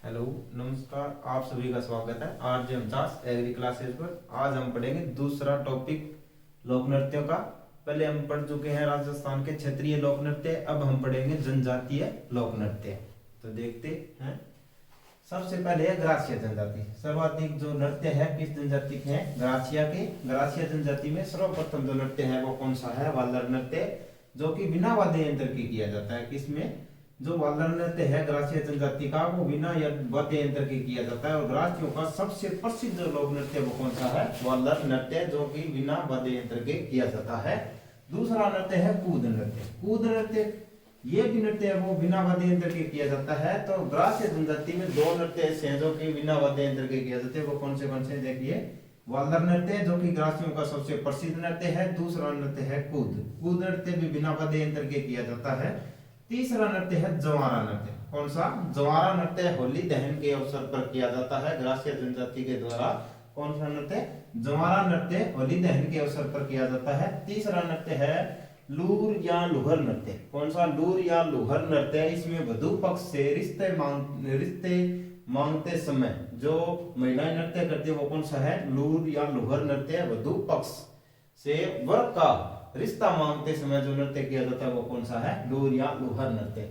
Hello, नमस्कार। आप सभी का स्वागत है आरजे हमदास एग्री क्लासेस पर। आज हम पढ़ेंगे दूसरा टॉपिक लोक नृत्यों का। पहले हम पढ़ चुके हैं राजस्थान के क्षेत्रीय लोक नृत्य, अब हम पढ़ेंगे जनजातीय लोक नृत्य। तो देखते हैं। सबसे पहले है ग्रासिया जनजाति। सर्वाधिक जो नृत्य है किस जनजाति के हैं? ग्रासिया के। ग्रासिया जनजाति में सर्वप्रथम जो नृत्य है वो कौन सा है? वाल्लर नृत्य, जो कि बिना वाद्य यंत्र के किया जाता है। किसमें? जो वाल्लर नृत्य है ग्रासिया जनजाति का, वो बिना वाद्य यंत्र के किया जाता है। और ग्रासियों का सबसे प्रसिद्ध लोक नृत्य वो कौन सा है? वाल्लर नृत्य, जो कि बिना वाद्य यंत्र के किया जाता है। दूसरा नृत्य है कूद नृत्य। कूद नृत्य ये भी नृत्य है वो बिना वाद्य यंत्र के किया जाता है। तो ग्रासिया जनजाति में दो नृत्य ऐसे हैं जो कि बिना वाद्य यंत्र के किया जाते हैं। वो कौन से देखिए, वाल्लर नृत्य जो कि ग्रासियों का सबसे प्रसिद्ध नृत्य है। दूसरा नृत्य है कूद। कूद नृत्य भी बिना वाद्य यंत्र के किया जाता है। तीसरा नृत्य है जवारा नृत्य। कौन सा? जवारा नृत्य होली दहन के अवसर पर किया जाता है ग्रासिया जनजाति के द्वारा। कौन सा नृत्य? जवारा नृत्य होली दहन के अवसर पर किया जाता है। तीसरा नृत्य है लूर या लुहर नृत्य। कौन सा? लूर या लुहर नृत्य। इसमें वधु पक्ष से रिश्ते मांगते समय जो महिलाएं नृत्य करती है वो कौन सा है? लूर या लुहर नृत्य। वधु पक्ष से वर का रिश्ता मांगते समय जो नृत्य किया जाता है वो कौन सा है? लूर या लुहर नृत्य।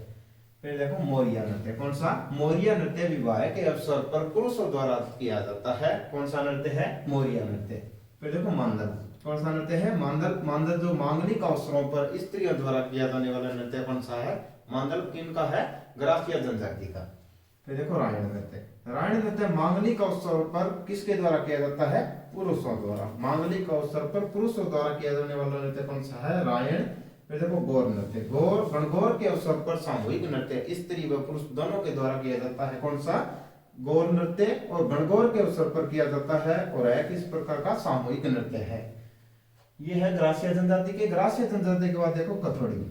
फिर देखो मोरिया नृत्य। कौन सा? मोरिया नृत्य विवाह के अवसर पर पुरुषों द्वारा किया जाता है। कौन सा नृत्य है? मोरिया नृत्य। फिर देखो मांदल। कौन सा नृत्य है? मांदल। मांदल जो मांगलिक अवसरों पर स्त्रियों द्वारा किया जाने वाला नृत्य कौन सा है? मांदल किनका है? ग्रासिया जनजाति का। फिर देखो रायण नृत्य। रायण नृत्य मांगलिक अवसर पर किसके द्वारा किया जाता है? पुरुषों द्वारा। मांगलिक अवसर पर पुरुषों द्वारा किया जाने वाला नृत्य कौन सा है? रायण। फिर देखो गौर नृत्य। गणगौर के अवसर पर सामूहिक नृत्य स्त्री व पुरुष दोनों के द्वारा किया जाता है। कौन सा? गौर नृत्य। और गणगौर के अवसर पर किया जाता है और एक इस प्रकार का सामूहिक नृत्य है। ये है ग्रासिया जनजाति के। ग्रासिया जनजाति के बाद देखो कथोड़ी।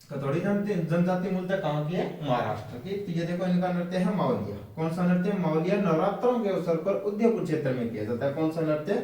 कथोड़ी जनजाति मूलतः कहाँ की है? महाराष्ट्र की। तो ये देखो इनका नृत्य है मावलिया। कौन सा नृत्य? मावलिया नवरात्रों के अवसर पर उदयपुर क्षेत्र में किया जाता है। कौन सा नृत्य?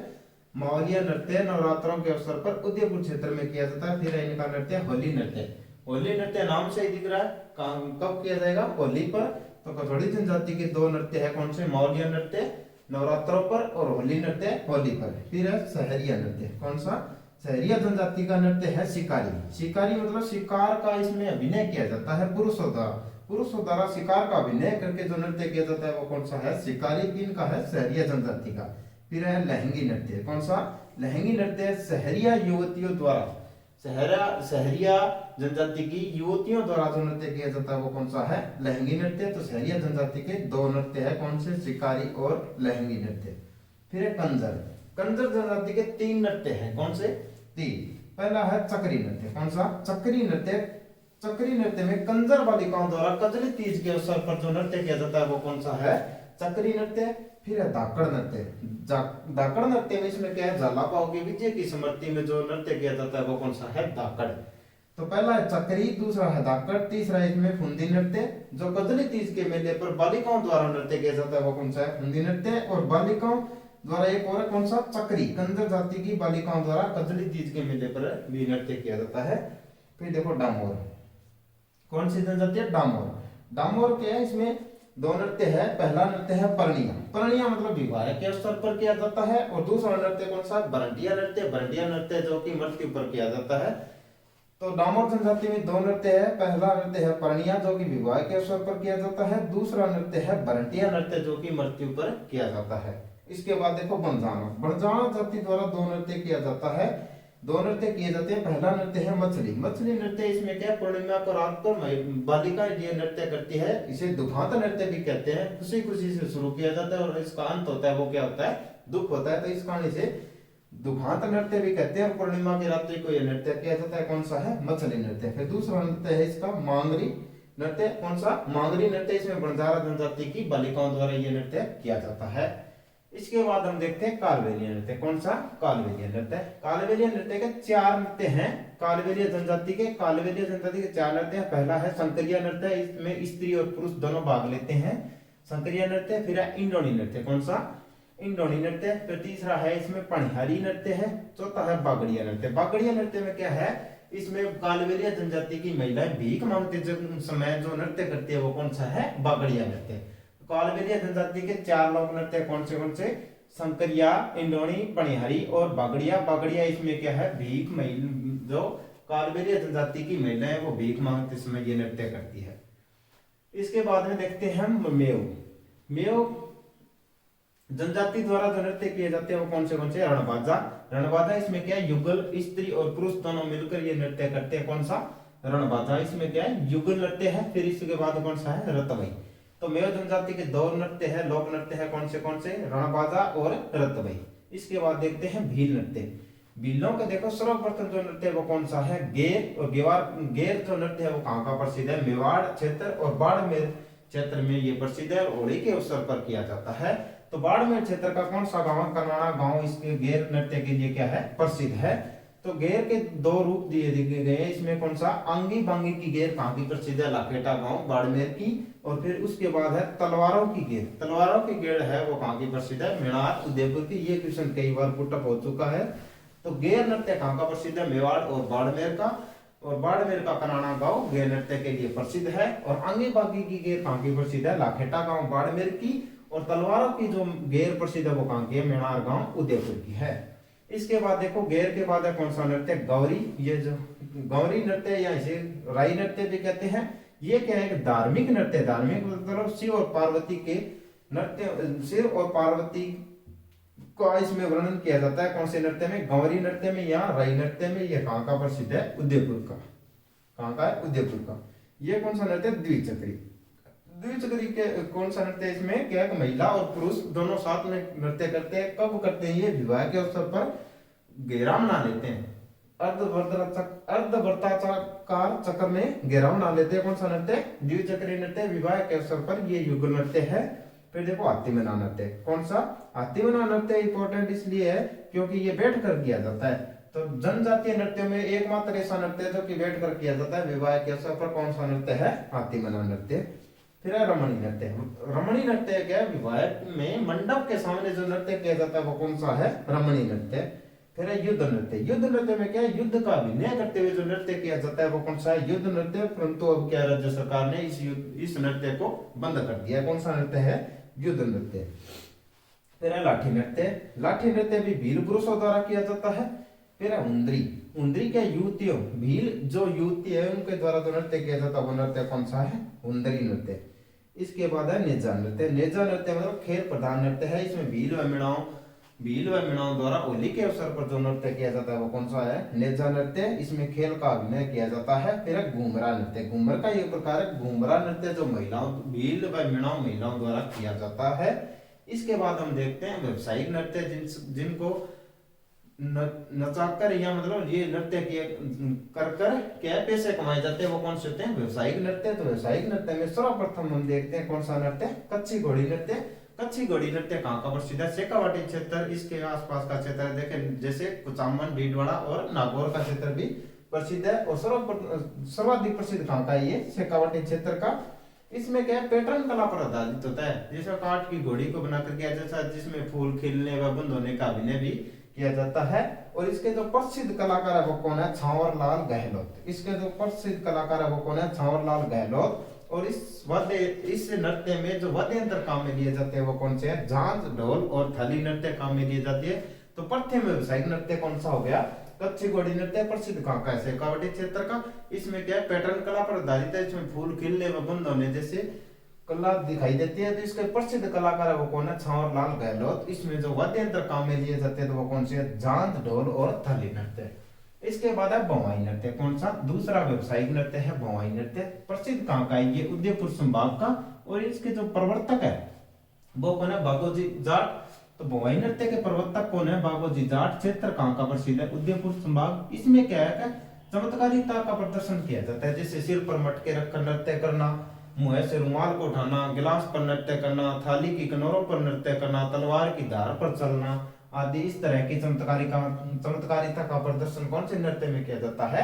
मावलिया नृत्य नवरात्रों के अवसर पर उदयपुर क्षेत्र में किया जाता है। फिर इनका नृत्य होली नृत्य। होली नृत्य नाम से ही दिख रहा है, कब किया जाएगा? होली पर। तो कथोड़ी जनजाति के दो नृत्य है। कौन से? मावलिया नृत्य नवरात्रों पर और होली नृत्य होली पर। फिर है सहरिया नृत्य। कौन सा? सहरिया जनजाति का नृत्य है शिकारी। शिकारी मतलब शिकार का इसमें अभिनय किया जाता है पुरुषों द्वारा। पुरुषों द्वारा शिकार का अभिनय करके जो नृत्य किया जाता है वो कौन सा है? शिकारी। किनका है? सहरिया जनजाति का। फिर है लहंगी नृत्य। कौन सा? लहंगी नृत्य सहरिया युवतियों द्वारा, सहरिया जनजाति की युवतियों द्वारा जो नृत्य किया जाता है वो कौन सा है? लहंगी नृत्य। तो सहरिया जनजाति के दो नृत्य है। कौन से? शिकारी और लहंगी नृत्य। फिर है कंजर। कंजर जनजाति के तीन नृत्य हैं। कौन से? तीन। पहला है चक्री नृत्य। कौन सा? चक्री नृत्य। चक्री नृत्य में कंजर बालिकाओं द्वारा कजली तीज के अवसर पर जो नृत्य किया जाता है वो कौन सा है? चक्री नृत्य। फिर है धाकड़ नृत्य। धाकड़ नृत्य में इसमें क्या है? झालापाओं की विजय की स्मृति में जो नृत्य किया जाता है वो कौन सा है? धाकड़। तो पहला है चक्री, दूसरा है धाकड़, तीसरा है इसमें फुंदी नृत्य। जो कजली तीज के मेले पर बालिकाओं द्वारा नृत्य किया जाता है वो कौन सा है? फुंदी नृत्य। और बालिकाओं द्वारा एक और कौन सा? चक्री। कंजर जाति की बालिकाओं द्वारा कजली तीज के मेले पर भी नृत्य किया जाता है। फिर देखो डामोर। कौन सी जनजाति है? डामोर। डामोर क्या है? इसमें दो नृत्य है। पहला नृत्य है परनिया। परनिया मतलब विवाह के अवसर पर किया जाता है। और दूसरा नृत्य कौन सा? बरंडिया नृत्य। बरंडिया नृत्य जो कि मृत्यु पर किया जाता है। तो डामोर जनजाति में दो नृत्य है। पहला नृत्य है परनिया जो कि विवाह के अवसर पर किया जाता है। दूसरा नृत्य है बरंटिया नृत्य जो कि मृत्यु पर किया जाता है। इसके बाद देखो बंजारा। बंजारा जाति द्वारा दो नृत्य किया जाता है। दो नृत्य किए जाते हैं। पहला नृत्य है मछली। मछली नृत्य इसमें क्या? पूर्णिमा को रात को बालिका ये नृत्य करती है। इसे दुखांत नृत्य भी कहते हैं। खुशी खुशी से शुरू किया जाता है और इसका अंत होता है वो क्या होता है? दुख होता है। तो इस कारण इसे दुखांत नृत्य भी कहते हैं। और पूर्णिमा की रात्रि को यह नृत्य किया जाता है। कौन सा है? मछली नृत्य। फिर दूसरा नृत्य है इसका मांगरी नृत्य। कौन सा? मांगरी नृत्य। इसमें बंजारा जनजाति की बालिकाओं द्वारा यह नृत्य किया जाता है। इसके बाद हम देखते हैं कालबेलिया नृत्य। कौन सा? कालबेलिया नृत्य। कालबेलिया नृत्य के चार नृत्य हैं। कालबेलिया जनजाति के चार नृत्य हैं। पहला है संकरिया नृत्य। इसमें स्त्री और पुरुष दोनों भाग लेते हैं। संकरिया नृत्य। फिर है इंडोनी नृत्य। कौन सा? इंडोनी नृत्य। फिर तीसरा है इसमें पनिहारी नृत्य है। चौथा है बागड़िया नृत्य। बागड़िया नृत्य में क्या है? इसमें कालबेलिया जनजाति की महिलाएं भीख मांगते समय जो नृत्य करती है वो कौन सा है? बागड़िया नृत्य। कालबेलिया जनजाति के 4 लोक नृत्य कौन से? शंकरिया, इंडोनी, पनिहारी और बागड़िया। बागड़िया इसमें क्या है? भीख महिला, जो कालबेलिया जनजाति की महिला है वो भीख मांगते समय ये नृत्य करती है। इसके बाद में देखते हैं हम मेव। मेव जनजाति द्वारा जो नृत्य किए जाते हैं वो कौन से? रणबाजा। रणबाजा इसमें क्या है? युगल, स्त्री और पुरुष दोनों मिलकर ये नृत्य करते हैं। कौन सा? रणबाजा। इसमें क्या है? युगल नृत्य है। फिर इसके बाद कौन सा है? रतवई। तो मेव जनजाति के 2 नृत्य है, लोक नृत्य है। कौन से? रणबाजा और रतवई। इसके बाद देखते हैं भील नृत्य। भीलों के देखो सर्वप्रथम जो नृत्य है वो कौन सा है? गेर और गेवार। गेर जो नृत्य है वो कहाँ का प्रसिद्ध है? मेवाड़ क्षेत्र और बाड़मेर क्षेत्र में ये प्रसिद्ध है और होली के अवसर पर किया जाता है। तो बाड़मेर क्षेत्र का कौन सा गांव? कर्नाणा गांव इसके गेर नृत्य के लिए क्या है? प्रसिद्ध है। तो गेर के 2 रूप दिए गए हैं। इसमें कौन सा? आंगी बांगी की गेर कहाँ की प्रसिद्ध है? लाखेटा गांव बाड़मेर की। और फिर उसके बाद है तलवारों की गेर। तलवारों की गेर है वो कहाँ की प्रसिद्ध है? मेवाड़ उदयपुर की। ये क्वेश्चन कई बार पुटअप हो चुका है। तो गेर नृत्य कहाँ का प्रसिद्ध है? मेवाड़ और बाड़मेर का। और बाड़मेर का कर्नाणा गांव गेर नृत्य के लिए प्रसिद्ध है। और आंगी बांगी की गेर कहाँ की प्रसिद्ध है? लाखेटा गांव बाड़मेर की। और तलवारों की जो गेर प्रसिद्ध है वो कहाँ की है? मेवाड़ गांव उदयपुर की है। इसके बाद देखो गेर के बाद है कौन सा नृत्य? गौरी। ये जो गौरी नृत्य या इसे राई नृत्य भी कहते हैं। ये क्या है? धार्मिक नृत्य। धार्मिक मतलब शिव और पार्वती के नृत्य, शिव और पार्वती का इसमें वर्णन किया जाता है। कौन से नृत्य में? गौरी नृत्य में या राई नृत्य में। ये कहाँ का प्रसिद्ध है? उदयपुर का। कहाँ का है? उदयपुर का। ये कौन सा नृत्य? द्विचक्री। द्विचक्री के कौन सा नृत्य? इसमें क्या है? महिला और पुरुष दोनों साथ में नृत्य करते हैं। कब करते हैं? ये विवाह के अवसर पर घेरा बना लेते हैं। अर्धवृत्ताकार चक्र में घेरा बना लेते हैं। कौन सा नृत्य? द्विचक्री नृत्य। विवाह के अवसर पर ये युगल नृत्य है। फिर देखो हाथी मना नृत्य। कौन सा? हाथी मना नृत्य इंपॉर्टेंट इसलिए है क्योंकि ये बैठ कर किया जाता है। तो जनजातीय नृत्यों में एकमात्र ऐसा नृत्य है जो कि बैठ कर किया जाता है विवाह के अवसर पर। कौन सा नृत्य है? हाथी मना नृत्य। फिर है रमणी नृत्य। रमणी नृत्य क्या है? विवाह में मंडप के सामने जो नृत्य किया जाता है वो कौन सा है? रमणी नृत्य। फिर है युद्ध नृत्य। युद्ध नृत्य में क्या है? युद्ध का अभिनय करते हुए जो नृत्य किया जाता है वो कौन सा है? युद्ध नृत्य। परंतु अब क्या राज्य सरकार ने इस नृत्य को बंद कर दिया। कौन सा नृत्य है? युद्ध नृत्य। फिर है लाठी नृत्य। लाठी नृत्य भी भील पुरुषों द्वारा किया जाता है। फिर है उंदरी। उंदरी क्या? युवतियों, भील जो युवती है उनके द्वारा जो नृत्य किया जाता है वो नृत्य कौन सा है? उंदरी नृत्य। इसके बाद है नेजा नृत्य। नेजा नृत्य मतलब खेल प्रधान नृत्य है। इसमें भील व मीणाओं द्वारा होली के अवसर पर जो नृत्य किया जाता है वो कौन सा है? नेजा नृत्य। इसमें खेल का अभिनय किया जाता है। फिर है घूमरा नृत्य। घूमर का एक प्रकार है घूमरा नृत्य जो भील व मीणाओं महिलाओं द्वारा किया जाता है। इसके बाद हम देखते हैं व्यवसायिक नृत्य, जिनको नचाकर या मतलब ये नृत्य कर क्या पैसे कमाए जाते हैं वो कौन से होते हैं? व्यवसायिक नृत्य। तो व्यवसायिक नृत्य में सर्वप्रथम हम देखते हैं कौन सा नृत्य? कच्ची घोड़ी नृत्य। कच्ची घोड़ी नृत्य कहाँ का प्रसिद्ध है? शेखावाटी क्षेत्र, इसके आसपास का क्षेत्र देखें, जैसे कुचामन, भीलवाड़ा और नागौर का क्षेत्र भी प्रसिद्ध है। और सर्वाधिक प्रसिद्ध कहाँ का है? ये शेखावाटी क्षेत्र का। इसमें क्या है? पैटर्न कला पर आधारित होता है। जैसे काठ की घोड़ी को बनाकर किया जाता है, जिसमें फूल खिलने व बंद होने का अभिनय भी किया जाता है। और इसके जो प्रसिद्ध कलाकार है वो कौन है? छावरलाल गहलोत। इसके जो प्रसिद्ध कलाकार है वो कौन है? छावरलाल गहलोत। और इस नृत्य में जो वाद्य यंत्र काम में लिए जाते हैं वो कौन से हैं? झांझ, ढोल और थाली नृत्य काम में लिए जाती है। तो प्रथम व्यवसायिक नृत्य कौन सा हो गया? कच्ची घोड़ी नृत्य। प्रसिद्ध कहाँ का है? शेखावाटी क्षेत्र का। इसमें क्या है? पैटर्न कला पर आधारित है। इसमें फूल खिलने व बंद होने जैसे कला दिखाई देती है। तो इसके प्रसिद्ध कलाकार है वो कौन है? छावरलाल गहलोत। इसमें जो वाद्य यंत्र काम में लिए जाते हैं तो वो कौन से? झांझ, ढोल और थाली नृत्य। इसके बाद है भवाई नृत्य। कौन सा? दूसरा व्यवसायिक नृत्य है भवाई नृत्य। प्रसिद्ध कहाँ का है? ये उदयपुर संभाग का। और इसके जो प्रवर्तक है वो कौन है? बागोजी जाट। तो भवाई नृत्य के प्रवर्तक कौन है? बागोजी जाट। क्षेत्र कहाँ का प्रसिद्ध है? उदयपुर संभाग। इसमें क्या है? चमत्कारिता का प्रदर्शन किया जाता है। जैसे सिर पर मटके रखकर नृत्य करना, मुंह से रुमाल को उठाना, गिलास पर नृत्य करना, थाली की किनारों पर नृत्य करना, तलवार की धार पर चलना आदि। इस तरह की चमत्कारिता का प्रदर्शन कौन से नृत्य में किया जाता है?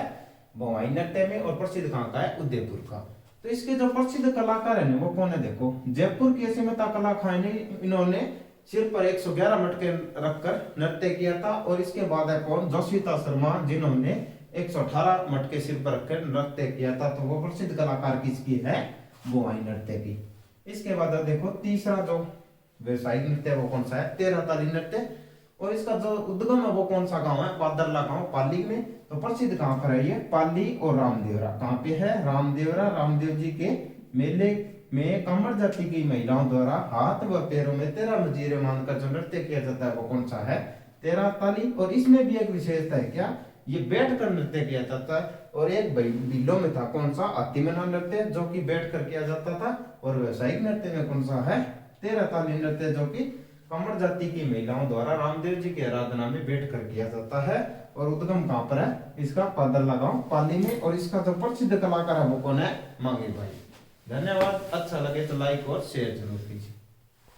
भवाई नृत्य में। और प्रसिद्ध कहाँ का है? उदयपुर का। तो इसके जो प्रसिद्ध कलाकार है वो कौन है? देखो, जयपुर की असीमता कला खाने इन्होंने सिर पर 111 मटके रखकर नृत्य किया था। और इसके बाद है कौन? जोशीता शर्मा, जिन्होंने 118 मटके सिर पर रखकर नृत्य किया था। तो वो प्रसिद्ध कलाकार किसकी है? भवाई नृत्य की। इसके इसके बाद देखो तीसरा जो व्यवसायिक नृत्य है वो कौन सा है, तेरह ताली नृत्य। और इसका जो उद्गम है वो कौन सा गांव है, पादरला गांव पाली में। तो प्रसिद्ध कहां पर है ये, पाली और रामदेवरा। कहां पे है, रामदेवरा। रामदेव जी के मेले में कमर जाति की महिलाओं द्वारा हाथ व पैरों में 13 मजीरे मानकर जो नृत्य किया जाता है वो कौन सा है, तेरह ताली। और इसमें भी एक विशेषता है क्या, ये बैठकर नृत्य किया जाता है। और एक बिल्लो में था कौन सा, अतिमना नृत्य जो कि बैठकर किया जाता था। और व्यवसायिक नृत्य में कौन सा है, तेरह ताली नृत्य जो कि कमर जाति की महिलाओं द्वारा रामदेव जी की आराधना में बैठकर किया जाता है। और उद्गम कहां पर है इसका, पादरला गांव पाली में। और इसका जो प्रसिद्ध कलाकार है वो कौन है, मांगे भाई। धन्यवाद। अच्छा लगे तो लाइक और शेयर जरूर।